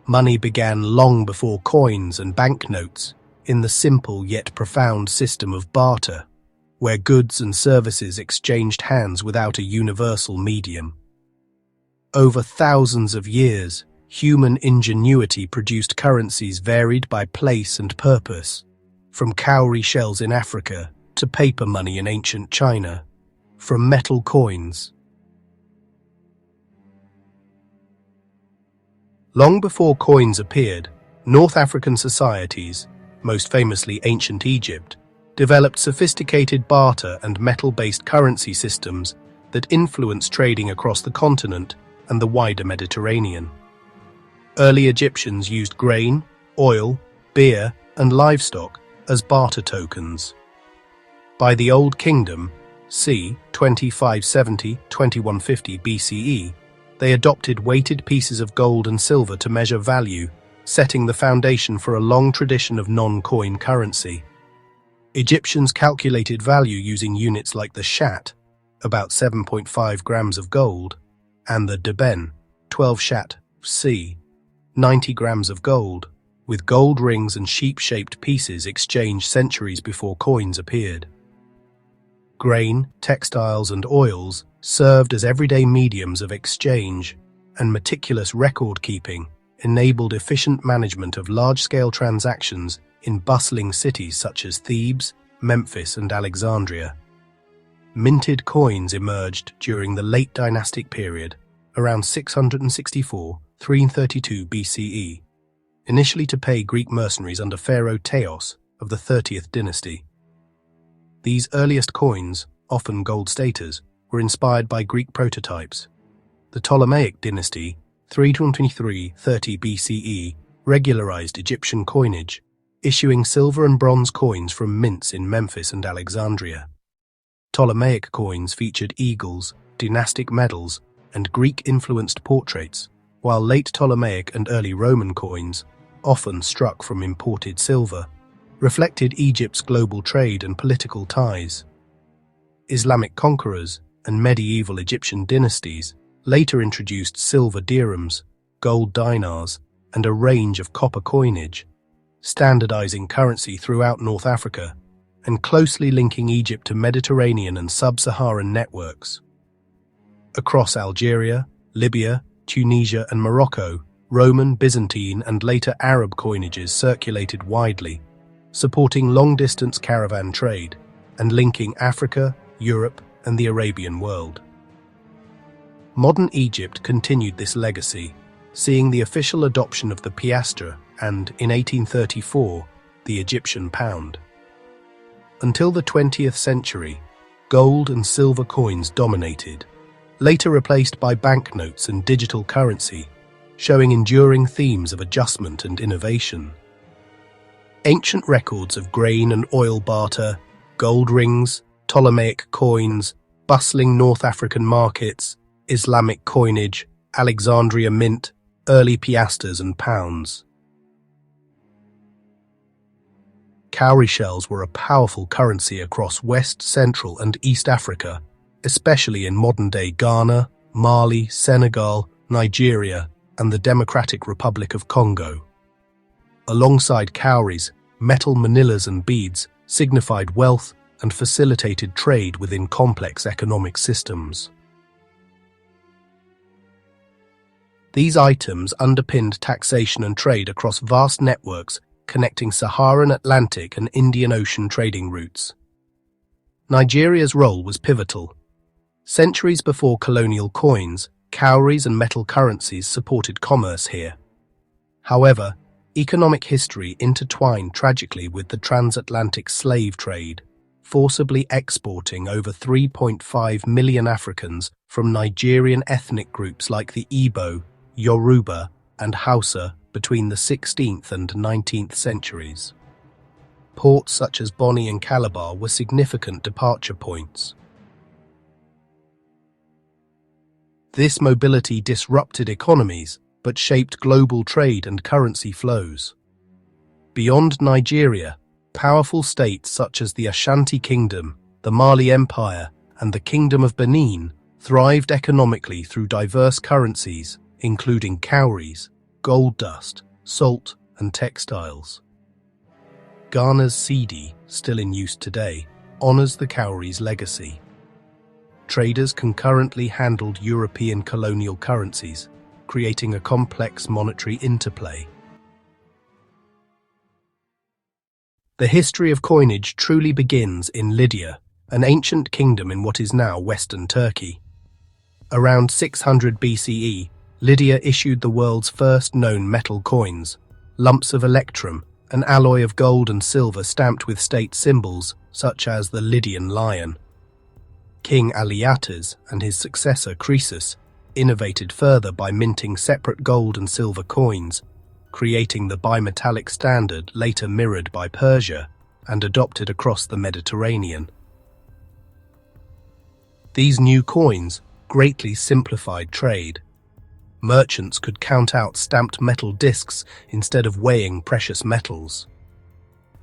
Money began long before coins and banknotes in the simple yet profound system of barter, where goods and services exchanged hands without a universal medium. Over thousands of years, human ingenuity produced currencies varied by place and purpose, from cowrie shells in Africa to paper money in ancient China, from metal coins. Long before coins appeared, North African societies, most famously ancient Egypt, developed sophisticated barter and metal-based currency systems that influenced trading across the continent and the wider Mediterranean. Early Egyptians used grain, oil, beer, and livestock as barter tokens. By the Old Kingdom, c. 2570–2150 BCE, they adopted weighted pieces of gold and silver to measure value, setting the foundation for a long tradition of non-coin currency. Egyptians calculated value using units like the shat, about 7.5 grams of gold, and the deben, 12 shat, c. 90 grams of gold, with gold rings and sheep-shaped pieces exchanged centuries before coins appeared. Grain, textiles, and oils served as everyday mediums of exchange, and meticulous record-keeping enabled efficient management of large-scale transactions in bustling cities such as Thebes, Memphis, and Alexandria. Minted coins emerged during the late dynastic period, around 664–332 BCE, initially to pay Greek mercenaries under Pharaoh Teos of the 30th dynasty. These earliest coins, often gold staters, were inspired by Greek prototypes. The Ptolemaic dynasty, 323–30 BCE, regularized Egyptian coinage, issuing silver and bronze coins from mints in Memphis and Alexandria. Ptolemaic coins featured eagles, dynastic medals, and Greek-influenced portraits, while late Ptolemaic and early Roman coins, often struck from imported silver, reflected Egypt's global trade and political ties. Islamic conquerors and medieval Egyptian dynasties later introduced silver dirhams, gold dinars, and a range of copper coinage, standardizing currency throughout North Africa and closely linking Egypt to Mediterranean and sub-Saharan networks. Across Algeria, Libya, Tunisia, and Morocco, Roman, Byzantine, and later Arab coinages circulated widely, supporting long-distance caravan trade and linking Africa, Europe, and the Arabian world. Modern Egypt continued this legacy, seeing the official adoption of the piastre and, in 1834, the Egyptian pound. Until the 20th century, gold and silver coins dominated, later replaced by banknotes and digital currency, showing enduring themes of adjustment and innovation. Ancient records of grain and oil barter, gold rings, Ptolemaic coins, bustling North African markets, Islamic coinage, Alexandria mint, early piastres and pounds. Cowrie shells were a powerful currency across West, Central, and East Africa, especially in modern-day Ghana, Mali, Senegal, Nigeria, and the Democratic Republic of Congo. Alongside cowries, metal manillas and beads signified wealth and facilitated trade within complex economic systems. These items underpinned taxation and trade across vast networks connecting Saharan, Atlantic, and Indian Ocean trading routes. Nigeria's role was pivotal. Centuries before colonial coins, cowries and metal currencies supported commerce here. However, economic history intertwined tragically with the transatlantic slave trade, forcibly exporting over 3.5 million Africans from Nigerian ethnic groups like the Igbo, Yoruba, and Hausa between the 16th and 19th centuries. Ports such as Bonny and Calabar were significant departure points. This mobility disrupted economies, but shaped global trade and currency flows. Beyond Nigeria, powerful states such as the Ashanti Kingdom, the Mali Empire, and the Kingdom of Benin thrived economically through diverse currencies, including cowries, gold dust, salt, and textiles. Ghana's cedi, still in use today, honors the Cowrie's legacy. Traders concurrently handled European colonial currencies, creating a complex monetary interplay. The history of coinage truly begins in Lydia, an ancient kingdom in what is now Western Turkey. Around 600 BCE, Lydia issued the world's first known metal coins, lumps of electrum, an alloy of gold and silver stamped with state symbols such as the Lydian lion. King Alyattes and his successor Croesus innovated further by minting separate gold and silver coins, creating the bimetallic standard later mirrored by Persia and adopted across the Mediterranean. These new coins greatly simplified trade. Merchants could count out stamped metal discs instead of weighing precious metals.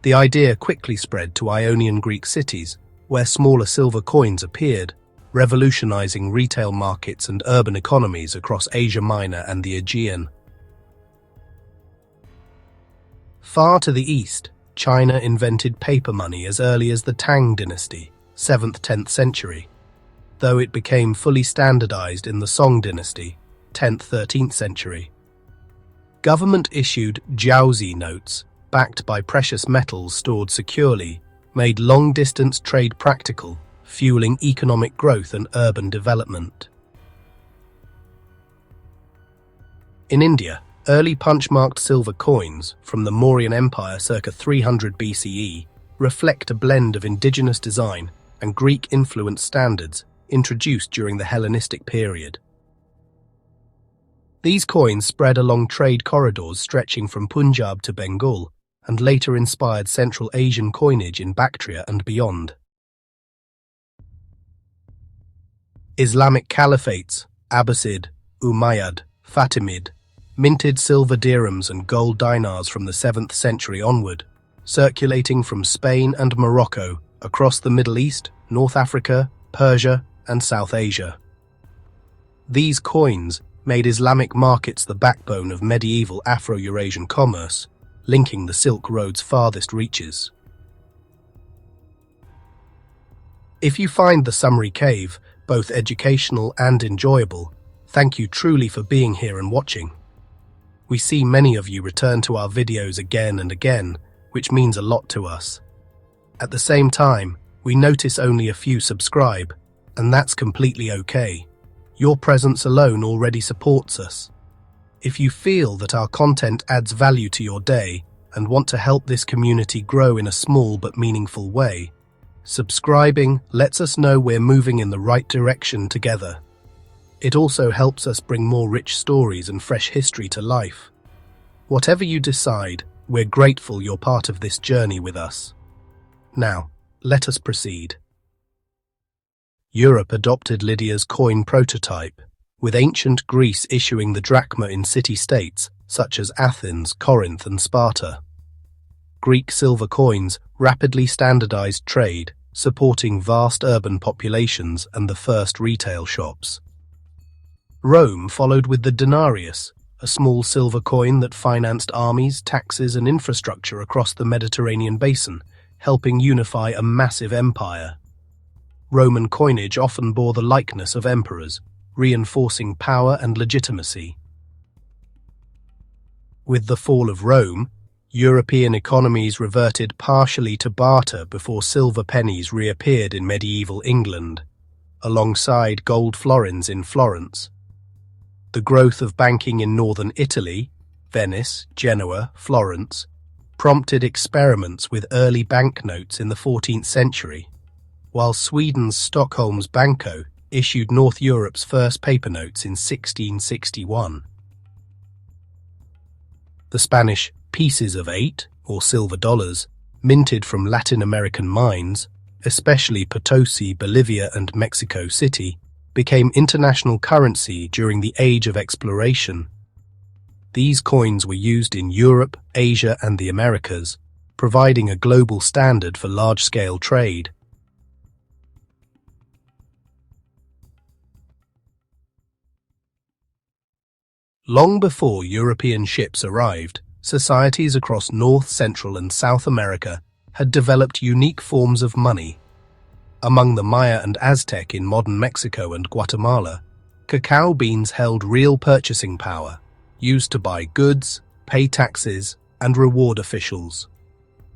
The idea quickly spread to Ionian Greek cities, where smaller silver coins appeared, revolutionizing retail markets and urban economies across Asia Minor and the Aegean. Far to the east, China invented paper money as early as the Tang dynasty, 7th–10th century, though it became fully standardized in the Song dynasty, 10th–13th century. Government-issued jiaozi notes, backed by precious metals stored securely, made long-distance trade practical, fueling economic growth and urban development. In India, early punch-marked silver coins from the Mauryan Empire circa 300 BCE reflect a blend of indigenous design and Greek-influenced standards introduced during the Hellenistic period. These coins spread along trade corridors stretching from Punjab to Bengal and later inspired Central Asian coinage in Bactria and beyond. Islamic caliphates, Abbasid, Umayyad, Fatimid, minted silver dirhams and gold dinars from the 7th century onward, circulating from Spain and Morocco across the Middle East, North Africa, Persia, and South Asia. These coins made Islamic markets the backbone of medieval Afro-Eurasian commerce, linking the Silk Road's farthest reaches. If you find the summary cave both educational and enjoyable, thank you truly for being here and watching. We see many of you return to our videos again and again, which means a lot to us. At the same time, we notice only a few subscribe, and that's completely okay. Your presence alone already supports us. If you feel that our content adds value to your day and want to help this community grow in a small but meaningful way, subscribing lets us know we're moving in the right direction together. It also helps us bring more rich stories and fresh history to life. Whatever you decide, we're grateful you're part of this journey with us. Now, let us proceed. Europe adopted Lydia's coin prototype, with ancient Greece issuing the drachma in city-states such as Athens, Corinth, and Sparta. Greek silver coins rapidly standardized trade, supporting vast urban populations and the first retail shops. Rome followed with the denarius, a small silver coin that financed armies, taxes, and infrastructure across the Mediterranean basin, helping unify a massive empire. Roman coinage often bore the likeness of emperors, reinforcing power and legitimacy. With the fall of Rome, European economies reverted partially to barter before silver pennies reappeared in medieval England, alongside gold florins in Florence. The growth of banking in northern Italy, Venice, Genoa, Florence, prompted experiments with early banknotes in the 14th century, while Sweden's Stockholm's Banco issued North Europe's first paper notes in 1661. The Spanish pieces of 8, or silver dollars, minted from Latin American mines, especially Potosi, Bolivia, and Mexico City, became international currency during the Age of Exploration. These coins were used in Europe, Asia, and the Americas, providing a global standard for large-scale trade. Long before European ships arrived, societies across North, Central, and South America had developed unique forms of money. Among the Maya and Aztec in modern Mexico and Guatemala, cacao beans held real purchasing power, used to buy goods, pay taxes, and reward officials.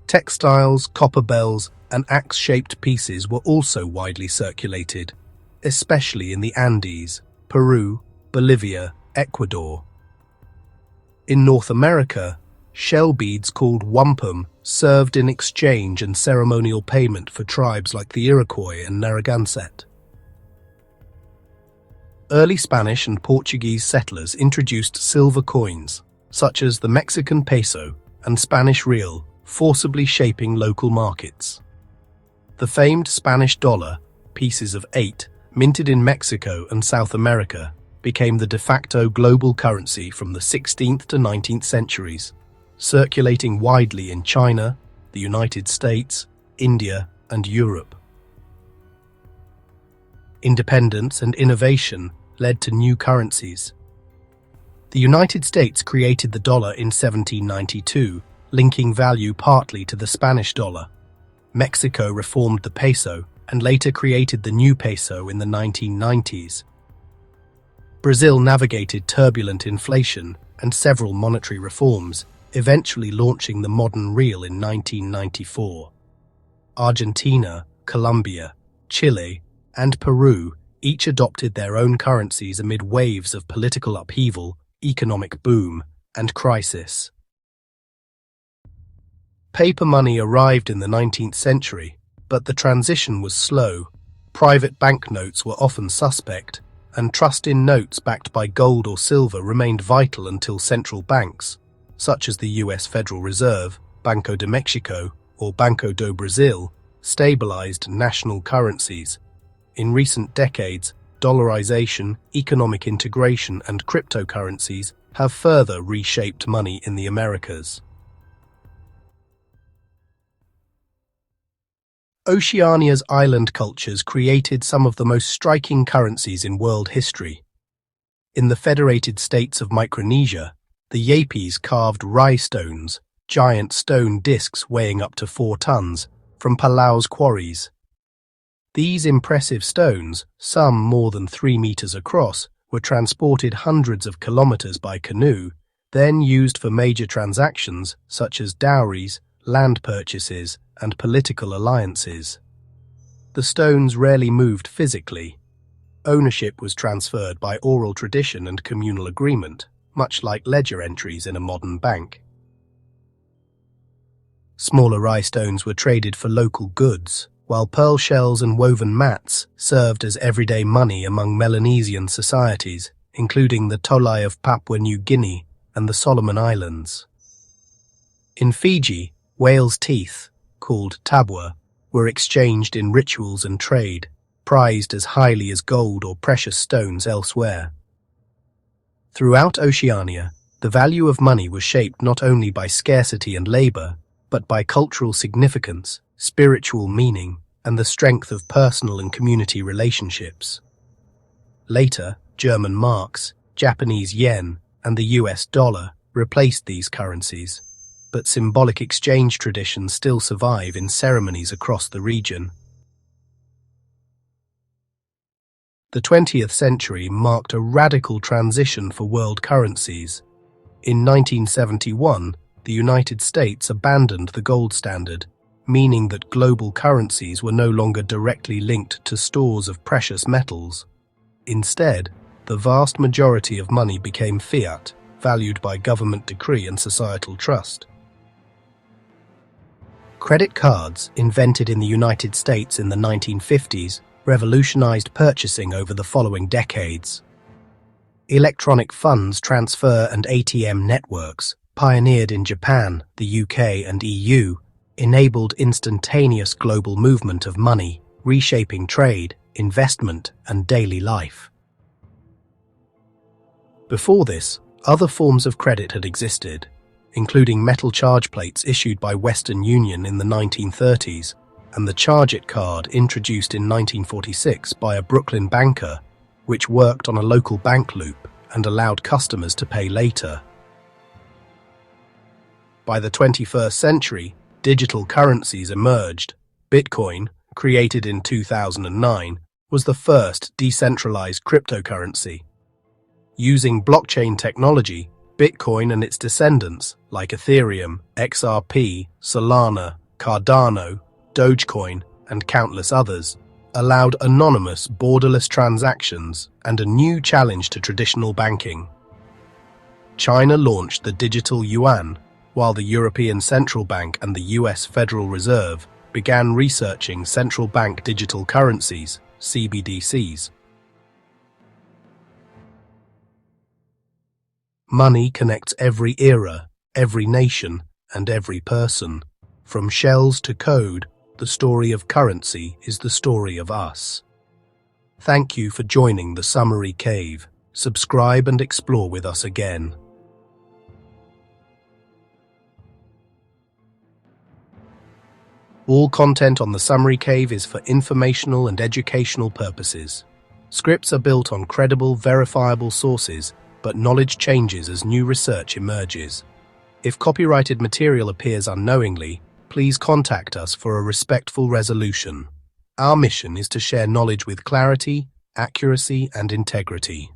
Textiles, copper bells, and axe-shaped pieces were also widely circulated, especially in the Andes, Peru, Bolivia, Ecuador. In North America, shell beads called wampum served in exchange and ceremonial payment for tribes like the Iroquois and Narragansett. Early Spanish and Portuguese settlers introduced silver coins, such as the Mexican peso and Spanish real, forcibly shaping local markets. The famed Spanish dollar, pieces of 8, minted in Mexico and South America, became the de facto global currency from the 16th to 19th centuries, circulating widely in China, the United States, India, and Europe. Independence and innovation led to new currencies. The United States created the dollar in 1792, linking value partly to the Spanish dollar. Mexico reformed the peso and later created the new peso in the 1990s. Brazil navigated turbulent inflation and several monetary reforms, eventually launching the modern real in 1994. Argentina, Colombia, Chile, and Peru each adopted their own currencies amid waves of political upheaval, economic boom, and crisis. Paper money arrived in the 19th century, but the transition was slow. Private banknotes were often suspect, and trust in notes backed by gold or silver remained vital until central banks, such as the US Federal Reserve, Banco de Mexico, or Banco do Brasil, stabilized national currencies. In recent decades, dollarization, economic integration, and cryptocurrencies have further reshaped money in the Americas. Oceania's island cultures created some of the most striking currencies in world history. In the Federated States of Micronesia, the Yapes carved rye stones, giant stone discs weighing up to 4 tons, from Palau's quarries. These impressive stones, some more than 3 meters across, were transported hundreds of kilometers by canoe, then used for major transactions such as dowries, land purchases, and political alliances. The stones rarely moved physically. Ownership was transferred by oral tradition and communal agreement, much like ledger entries in a modern bank. Smaller rye stones were traded for local goods, while pearl shells and woven mats served as everyday money among Melanesian societies, including the Tolai of Papua New Guinea and the Solomon Islands. In Fiji, whale's teeth, called tabwa, were exchanged in rituals and trade, prized as highly as gold or precious stones elsewhere. Throughout Oceania, the value of money was shaped not only by scarcity and labor, but by cultural significance, spiritual meaning, and the strength of personal and community relationships. Later, German marks, Japanese yen, and the US dollar replaced these currencies, but symbolic exchange traditions still survive in ceremonies across the region. The 20th century marked a radical transition for world currencies. In 1971, the United States abandoned the gold standard, meaning that global currencies were no longer directly linked to stores of precious metals. Instead, the vast majority of money became fiat, valued by government decree and societal trust. Credit cards, invented in the United States in the 1950s, revolutionized purchasing over the following decades. Electronic funds transfer and ATM networks, pioneered in Japan, the UK, and EU, enabled instantaneous global movement of money, reshaping trade, investment, and daily life. Before this, other forms of credit had existed, including metal charge plates issued by Western Union in the 1930s, and the Charge-It card introduced in 1946 by a Brooklyn banker, which worked on a local bank loop and allowed customers to pay later. By the 21st century, digital currencies emerged. Bitcoin, created in 2009, was the first decentralized cryptocurrency. Using blockchain technology, Bitcoin and its descendants, like Ethereum, XRP, Solana, Cardano, Dogecoin, and countless others, allowed anonymous, borderless transactions and a new challenge to traditional banking. China launched the digital yuan, while the European Central Bank and the US Federal Reserve began researching central bank digital currencies, CBDCs. Money connects every era, every nation, and every person. From shells to code, the story of currency is the story of us. Thank you for joining the Summary Cave. Subscribe and explore with us again. All content on the Summary Cave is for informational and educational purposes. Scripts are built on credible, verifiable sources, but knowledge changes as new research emerges. If copyrighted material appears unknowingly, please contact us for a respectful resolution. Our mission is to share knowledge with clarity, accuracy, and integrity.